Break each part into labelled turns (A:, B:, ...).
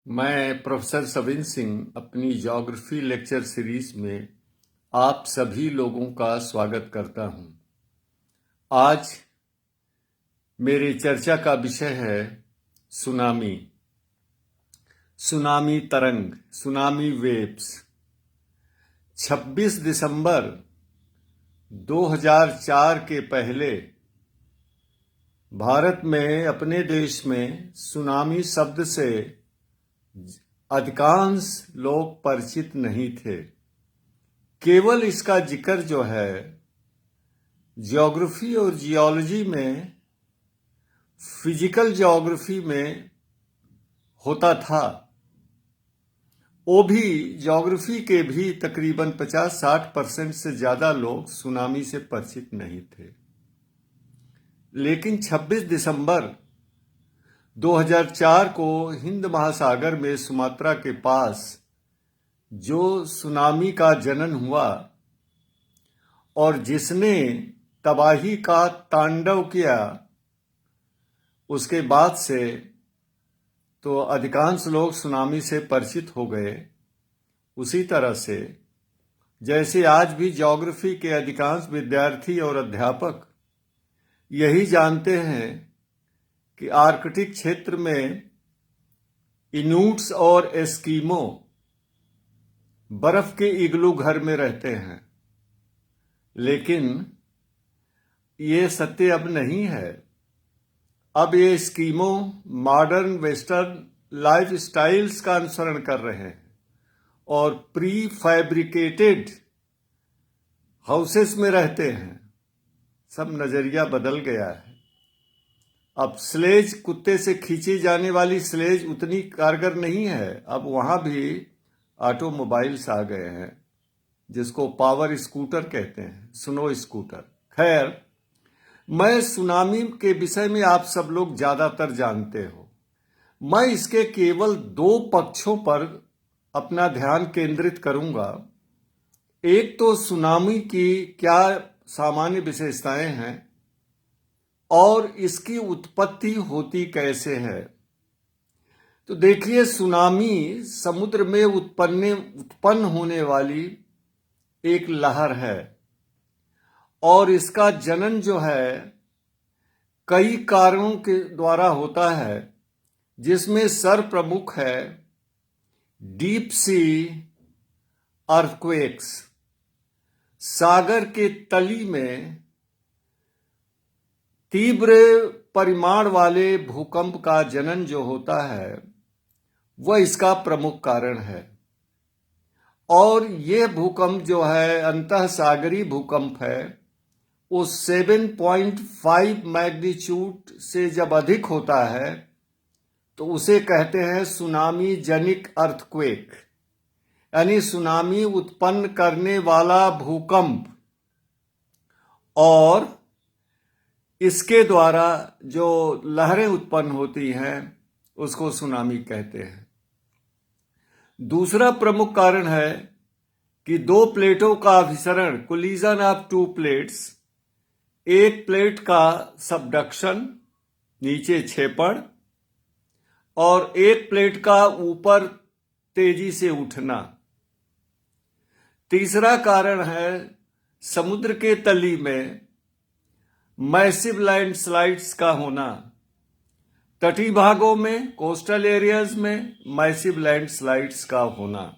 A: मैं प्रोफेसर सविन सिंह अपनी geography lecture series में आप सभी लोगों का स्वागत करता हूं। आज मेरी चर्चा का विषय है सुनामी। सुनामी तरंग, सुनामी वेव्स। 26 दिसंबर 2004 के पहले भारत में, अपने देश में सुनामी शब्द से अधिकांश लोग परिचित नहीं थे। केवल इसका जिक्र जो है ज्योग्राफी और जियोलॉजी में, फिजिकल ज्योग्राफी में होता था। वो भी ज्योग्राफी के भी तकरीबन 50-60% से ज़्यादा लोग सुनामी से परिचित नहीं थे। लेकिन 26 दिसंबर 2004 को हिंद महासागर में सुमात्रा के पास जो सुनामी का जनन हुआ और जिसने तबाही का तांडव किया, उसके बाद से तो अधिकांश लोग सुनामी से परिचित हो गए। उसी तरह से जैसे आज भी ज्योग्राफी के अधिकांश विद्यार्थी और अध्यापक यही जानते हैं कि आर्कटिक क्षेत्र में इनूट्स और एस्कीमो बर्फ के इग्लू घर में रहते हैं, लेकिन ये सत्य अब नहीं है। अब ये Eskimo modern western life styles का अनुसरण कर रहे हैं और प्री फैब्रिकेटेड हाउसेस में रहते हैं। सब नजरिया बदल गया है। अब स्लेज, कुत्ते से खींची जाने वाली स्लेज उतनी कारगर नहीं है। अब वहां भी ऑटोमोबाइल्स आ गए हैं, जिसको पावर स्कूटर कहते हैं, स्नो स्कूटर। खैर, मैं सुनामी के विषय में आप सब लोग ज्यादातर जानते हो। मैं इसके केवल दो पक्षों पर अपना ध्यान केंद्रित करूंगा। एक तो सुनामी की क्या सामान्य विशेषताएं हैं और इसकी उत्पत्ति होती कैसे है। तो देखिए, सुनामी समुद्र में उत्पन्न होने वाली एक लहर है और इसका जनन जो है कई कारणों के द्वारा होता है, जिसमें सर्वप्रमुख है डीप सी अर्थक्वेक्स। सागर के तली में तीव्र परिमाण वाले भूकंप का जनन जो होता है, वह इसका प्रमुख कारण है। और यह भूकंप जो है अंतः सागरी भूकंप है। वो 7.5 मैग्नीट्यूड से जब अधिक होता है तो उसे कहते हैं सुनामी जनिक अर्थक्वेक, यानी सुनामी उत्पन्न करने वाला भूकंप। और इसके द्वारा जो लहरें उत्पन्न होती हैं उसको सुनामी कहते हैं। दूसरा प्रमुख कारण है कि दो प्लेटों का अभिसरण, कोलिजन ऑफ टू प्लेट्स, एक प्लेट का सबडक्शन, नीचे क्षेपण, और एक प्लेट का ऊपर तेजी से उठना। तीसरा कारण है समुद्र के तली में मैसिव लैंडस्लाइड्स का होना। तटीय भागों में, कोस्टल एरियाज में मैसिव लैंडस्लाइड्स का होना।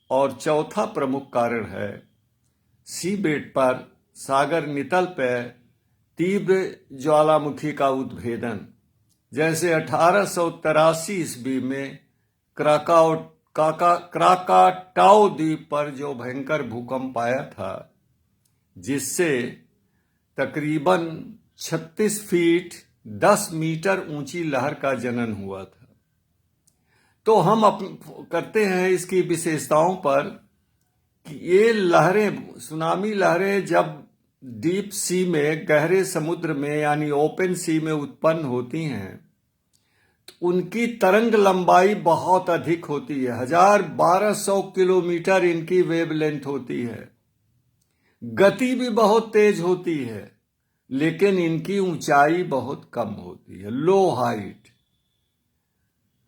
A: और चौथा प्रमुख कारण है सी बेड पर, सागर नितल पर तीव्र ज्वालामुखी का उद्भेदन। जैसे 1883 ईस्वी में क्राकाटाओ द्वीप पर जो भयंकर भूकंप आया था, जिससे तकरीबन 36 फीट 10 मीटर ऊंची लहर का जनन हुआ था। तो हम करते हैं इसकी विशेषताओं पर कि ये लहरें, सुनामी लहरें जब डीप सी में, गहरे समुद्र में यानी ओपन सी में उत्पन्न होती हैं तो उनकी तरंग लंबाई बहुत अधिक होती है। 1200 किलोमीटर इनकी वेवलेंथ होती है। गति भी बहुत तेज होती है, लेकिन इनकी ऊंचाई बहुत कम होती है, low height.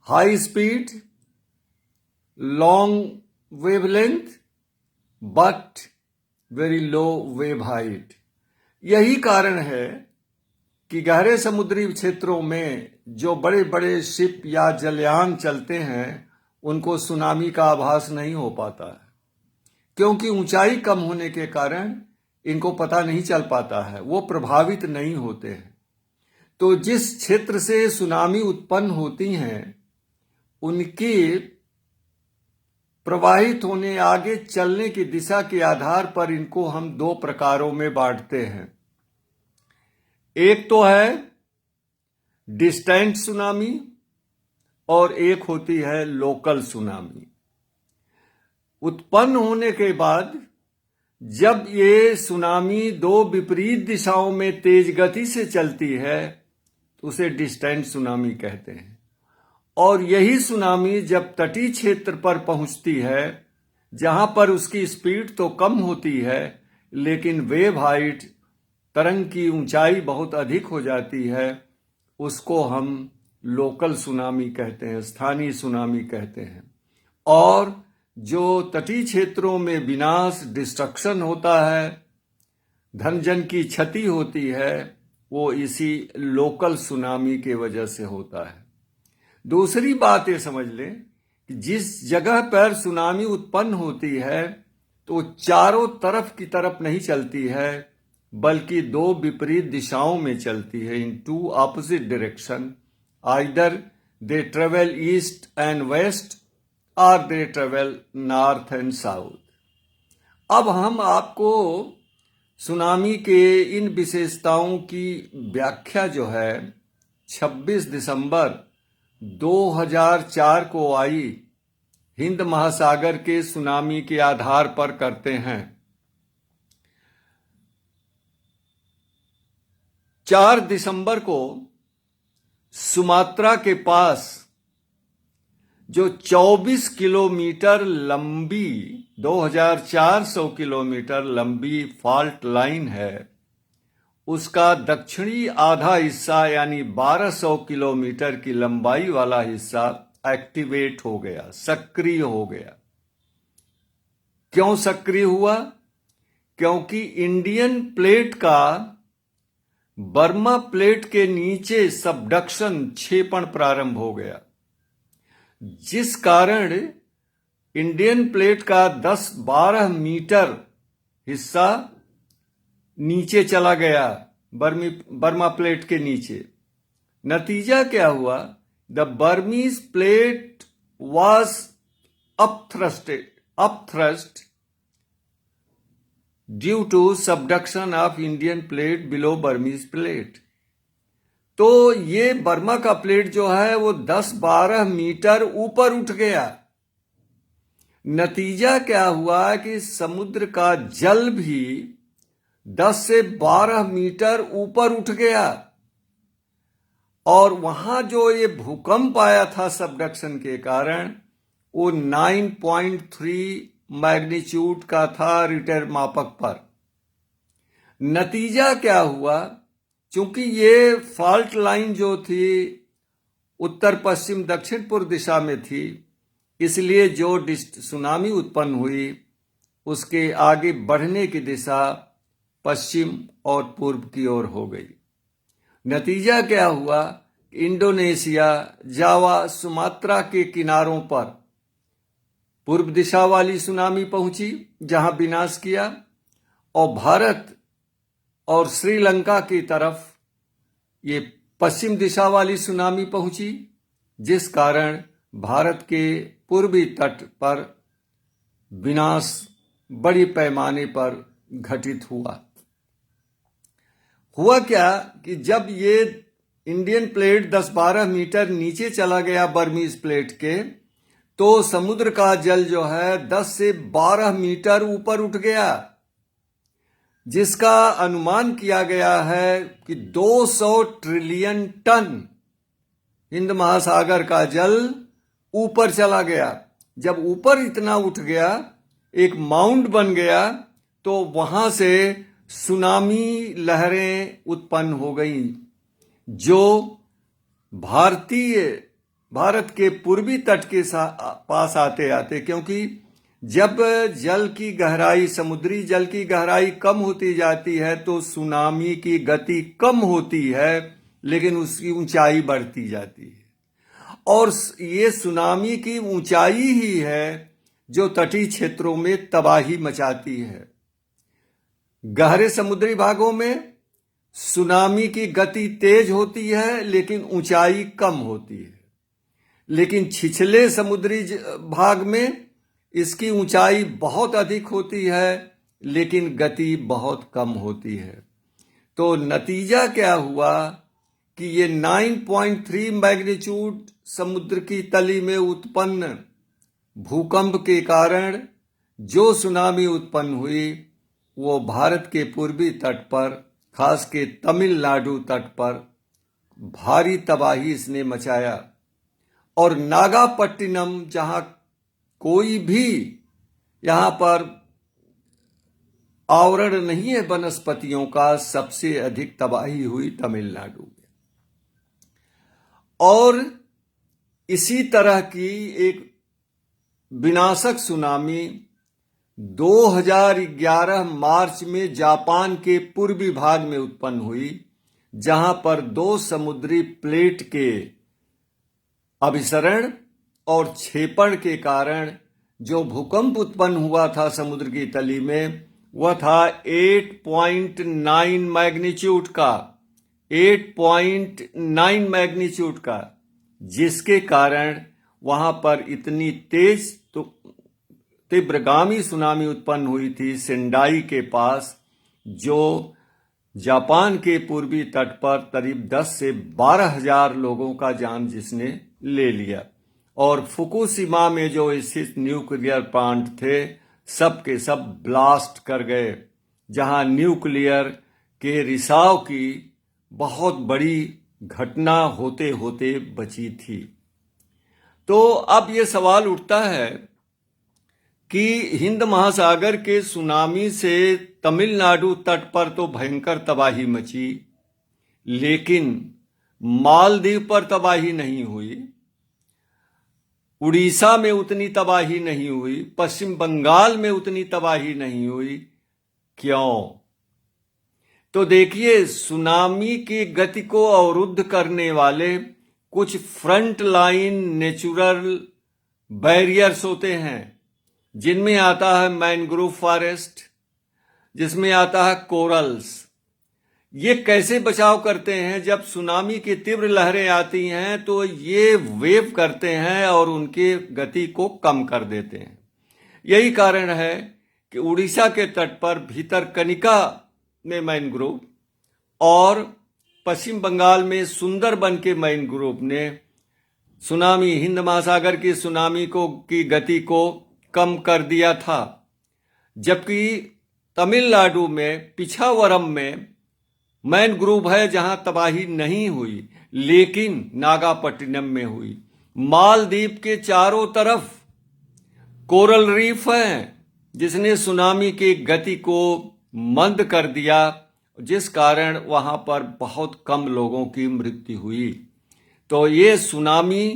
A: High speed long wavelength but very low wave height. यही कारण है कि गहरे समुद्री क्षेत्रों में जो बड़े बड़े शिप या जलयान चलते हैं उनको सुनामी का आभास नहीं हो पाता है, क्योंकि ऊंचाई कम होने के कारण इनको पता नहीं चल पाता है, वो प्रभावित नहीं होते हैं। तो जिस क्षेत्र से सुनामी उत्पन्न होती हैं उनकी प्रवाहित होने आगे चलने की दिशा के आधार पर इनको हम दो प्रकारों में बांटते हैं। एक तो है डिस्टेंट सुनामी और एक होती है लोकल सुनामी। उत्पन्न होने के बाद जब ये सुनामी दो विपरीत दिशाओं में तेज गति से चलती है तो उसे डिस्टेंट सुनामी कहते हैं। और यही सुनामी जब तटीय क्षेत्र पर पहुंचती है, जहां पर उसकी स्पीड तो कम होती है लेकिन वेव हाइट, तरंग की ऊंचाई बहुत अधिक हो जाती है, उसको हम लोकल सुनामी कहते हैं, स्थानीय सुनामी कहते हैं। और जो तटीय क्षेत्रों में विनाश, डिस्ट्रक्शन होता है, धन जन की क्षति होती है, वो इसी लोकल सुनामी के वजह से होता है। दूसरी बात ये समझ लें कि जिस जगह पर सुनामी उत्पन्न होती है तो चारों तरफ की तरफ नहीं चलती है, बल्कि दो विपरीत दिशाओं में चलती है, in two opposite direction. Either they travel east and west और they travel north and south. अब हम आपको सुनामी के इन विशेषताओं की व्याख्या जो है 26 दिसंबर 2004 को आई हिंद महासागर के सुनामी के आधार पर करते हैं। 4 दिसंबर को सुमात्रा के पास जो 24 किलोमीटर लंबी, 2400 किलोमीटर लंबी फॉल्ट लाइन है, उसका दक्षिणी आधा हिस्सा यानी 1200 किलोमीटर की लंबाई वाला हिस्सा एक्टिवेट हो गया, सक्रिय हो गया। क्यों सक्रिय हुआ? क्योंकि इंडियन प्लेट का बर्मा प्लेट के नीचे सबडक्शन, क्षेपण प्रारंभ हो गया, जिस कारण इंडियन प्लेट का 10-12 मीटर हिस्सा नीचे चला गया, बर्मा प्लेट के नीचे। नतीजा क्या हुआ? The Burmese plate was upthrust due to subduction of Indian plate below Burmese plate. तो ये बर्मा का प्लेट जो है वो 10-12 मीटर ऊपर उठ गया। नतीजा क्या हुआ कि समुद्र का जल भी 10 से 12 मीटर ऊपर उठ गया, और वहां जो ये भूकंप आया था सबडक्शन के कारण, वो 9.3 मैग्नीट्यूड का था रिक्टर मापक पर। नतीजा क्या हुआ? चूंकि ये फॉल्ट लाइन जो थी उत्तर पश्चिम दक्षिण पूर्व दिशा में थी, इसलिए जो सुनामी उत्पन्न हुई उसके आगे बढ़ने की दिशा पश्चिम और पूर्व की ओर हो गई। नतीजा क्या हुआ? इंडोनेशिया, जावा, सुमात्रा के किनारों पर पूर्व दिशा वाली सुनामी पहुंची जहां विनाश किया, और भारत और श्रीलंका की तरफ ये पश्चिम दिशा वाली सुनामी पहुंची, जिस कारण भारत के पूर्वी तट पर विनाश बड़ी पैमाने पर घटित हुआ। हुआ क्या कि जब ये इंडियन प्लेट 10-12 मीटर नीचे चला गया बर्मीज प्लेट के, तो समुद्र का जल जो है 10 से 12 मीटर ऊपर उठ गया, जिसका अनुमान किया गया है कि 200 ट्रिलियन टन हिंद महासागर का जल ऊपर चला गया। जब ऊपर इतना उठ गया, एक माउंट बन गया, तो वहां से सुनामी लहरें उत्पन्न हो गईं, जो भारतीय भारत के पूर्वी तट के पास आते आते, क्योंकि जब जल की गहराई, समुद्री जल की गहराई कम होती जाती है तो सुनामी की गति कम होती है, लेकिन उसकी ऊंचाई बढ़ती जाती है। और ये सुनामी की ऊंचाई ही है जो तटीय क्षेत्रों में तबाही मचाती है। गहरे समुद्री भागों में सुनामी की गति तेज होती है लेकिन ऊंचाई कम होती है, लेकिन छिछले समुद्री भाग में इसकी ऊंचाई बहुत अधिक होती है लेकिन गति बहुत कम होती है। तो नतीजा क्या हुआ कि ये 9.3 मैग्नीट्यूड समुद्र की तली में उत्पन्न भूकंप के कारण जो सुनामी उत्पन्न हुई वो भारत के पूर्वी तट पर, खास के तमिलनाडु तट पर भारी तबाही इसने मचाया। और नागापट्टिनम, जहां कोई भी यहां पर आवरण नहीं है वनस्पतियों का, सबसे अधिक तबाही हुई तमिलनाडु में। और इसी तरह की एक विनाशक सुनामी 2011 मार्च में जापान के पूर्वी भाग में उत्पन्न हुई, जहां पर दो समुद्री प्लेट के अभिसरण और क्षेपण के कारण जो भूकंप उत्पन्न हुआ था समुद्र की तली में, वह था 8.9 मैग्नीट्यूड का, 8.9 मैग्नीट्यूड का, जिसके कारण वहां पर इतनी तेज तीव्रगामी सुनामी उत्पन्न हुई थी सेंडाई के पास, जो जापान के पूर्वी तट पर करीब 10 से 12 हजार लोगों का जान जिसने ले लिया। और फुकुशिमा में जो स्थित न्यूक्लियर प्लांट थे, सब के सब ब्लास्ट कर गए, जहां न्यूक्लियर के रिसाव की बहुत बड़ी घटना होते होते बची थी। तो अब ये सवाल उठता है कि हिंद महासागर के सुनामी से तमिलनाडु तट पर तो भयंकर तबाही मची, लेकिन मालदीव पर तबाही नहीं हुई, उड़ीसा में उतनी तबाही नहीं हुई, पश्चिम बंगाल में उतनी तबाही नहीं हुई। क्यों? तो देखिए, सुनामी की गति को अवरुद्ध करने वाले कुछ फ्रंट लाइन नेचुरल बैरियर्स होते हैं, जिनमें आता है मैंग्रोव फॉरेस्ट, जिसमें आता है कोरल्स। ये कैसे बचाव करते हैं? जब सुनामी की तीव्र लहरें आती हैं तो ये वेव करते हैं और उनकी गति को कम कर देते हैं। यही कारण है कि उड़ीसा के तट पर भीतरकनिका में मैंग्रोव और पश्चिम बंगाल में सुंदरबन के मैंग्रोव ने सुनामी, हिंद महासागर की सुनामी की गति को कम कर दिया था। जबकि तमिलनाडु में पिछावरम में मैनग्रोव है जहां तबाही नहीं हुई, लेकिन नागापट्टिनम में हुई। मालदीव के चारों तरफ कोरल रीफ है, जिसने सुनामी की गति को मंद कर दिया, जिस कारण वहां पर बहुत कम लोगों की मृत्यु हुई। तो ये सुनामी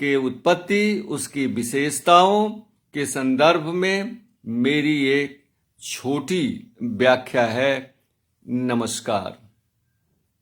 A: के उत्पत्ति, उसकी विशेषताओं के संदर्भ में मेरी एक छोटी व्याख्या है। नमस्कार।